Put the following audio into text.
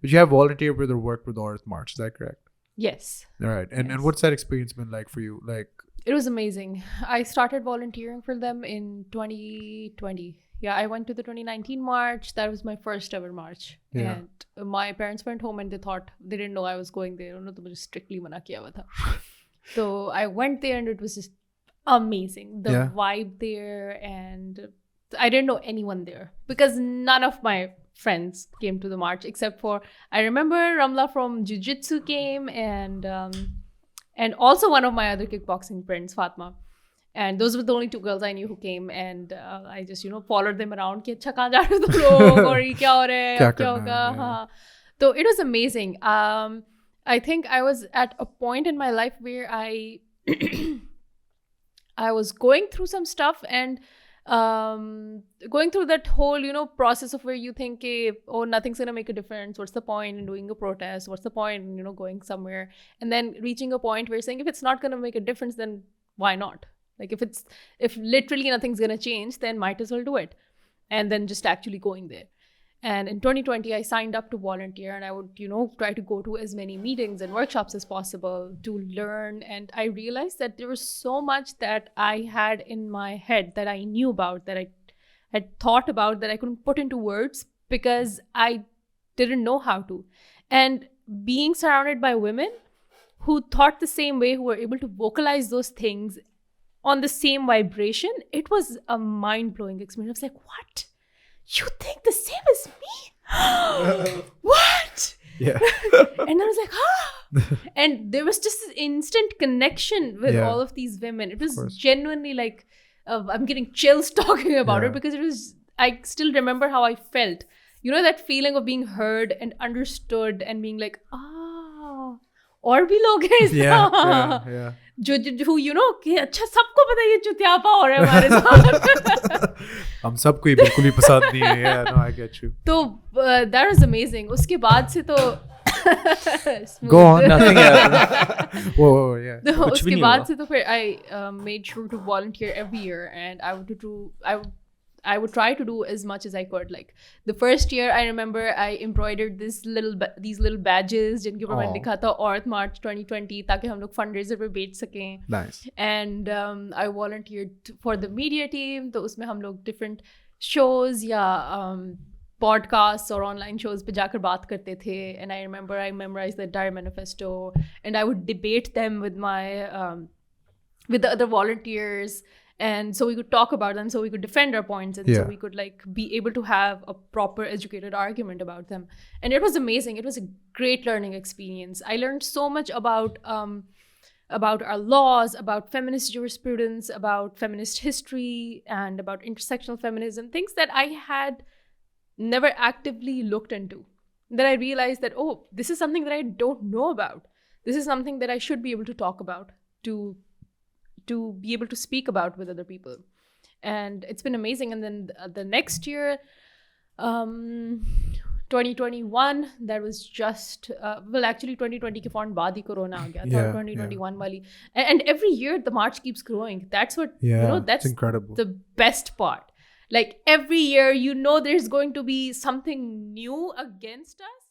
But you have volunteered with or worked with Aurat March, is that correct? Yes. All right. And Yes. what's that experience been like for you? Like, It was amazing. I started volunteering for them in 2020. Yeah, I went to the 2019 March. That was my first ever March. Yeah. And my parents went home and they didn't know I was going there. उन्होंने तो मुझे strictly मना किया हुआ था. So I went there and it was just amazing. The vibe there, and I didn't know anyone there because none of my friends came to the march except for, I remember Ramla from Jiu-Jitsu came, and also one of my other kickboxing friends, Fatma. And those were the only two girls I knew who came, and I just, followed them around. कि अच्छा कहाँ जा रहे हो तुम लोग और ये क्या हो रहा है क्या अब क्या करना होगा है, हाँ. So it was amazing. I think I was at a point in my life where I was going through some stuff, and going through that whole process of where you think oh, nothing's gonna make a difference, what's the point in doing a protest, what's the point in going somewhere, and then reaching a point where you're saying if it's not gonna make a difference, then why not? Like if literally nothing's gonna change, then might as well do it, and then just actually going there. And in 2020, I signed up to volunteer, and I would, try to go to as many meetings and workshops as possible to learn. And I realized that there was so much that I had in my head that I knew about, that I had thought about, that I couldn't put into words because I didn't know how to. And being surrounded by women who thought the same way, who were able to vocalize those things on the same vibration, it was a mind-blowing experience. I was like, what? You think the same as me? What? Yeah. And I was like, and there was just this instant connection with all of these women. It was genuinely like, I'm getting chills talking about it, because I still remember how I felt. That feeling of being heard and understood and being like, और भी लोग हैं इस तरह जो कि अच्छा सबको पता है ये चुतियापा हो रहा है हमारे साथ हम सबको ही बिल्कुल ही पसंद नहीं है. Yeah, no, I get you. तो that was amazing. उसके बाद से तो go on. Nothing happened. Whoa, yeah. तो उसके बाद से तो फिर I made sure to volunteer every year, and I would try to do as much as I could. Like the first year, I remember I embroidered these little badges जिनके ऊपर मैंने लिखा था Aurat March 2020 ताकि हम लोग fundraiser पे बेच सकें. Nice. And I volunteered for the media team. तो उसमें हम लोग different shows या podcasts or online shows पे जाकर बात करते थे. And I remember I memorized the entire manifesto, and I would debate them with with the other volunteers. And so we could talk about them, so we could defend our points, and so we could be able to have a proper educated argument about them. And it was amazing. It was a great learning experience. I learned so much about our laws, about feminist jurisprudence, about feminist history, and about intersectional feminism, things that I had never actively looked into. Then I realized that, oh, this is something that I don't know about. This is something that I should be able to talk about, to be able to speak about with other people. And it's been amazing. And then the next year, 2021, that was just actually 2020 ke fauran baad hi corona aa gaya tha, 2021 wali, and every year the march keeps growing. That's what that's incredible. The best part. Like every year there's going to be something new against us.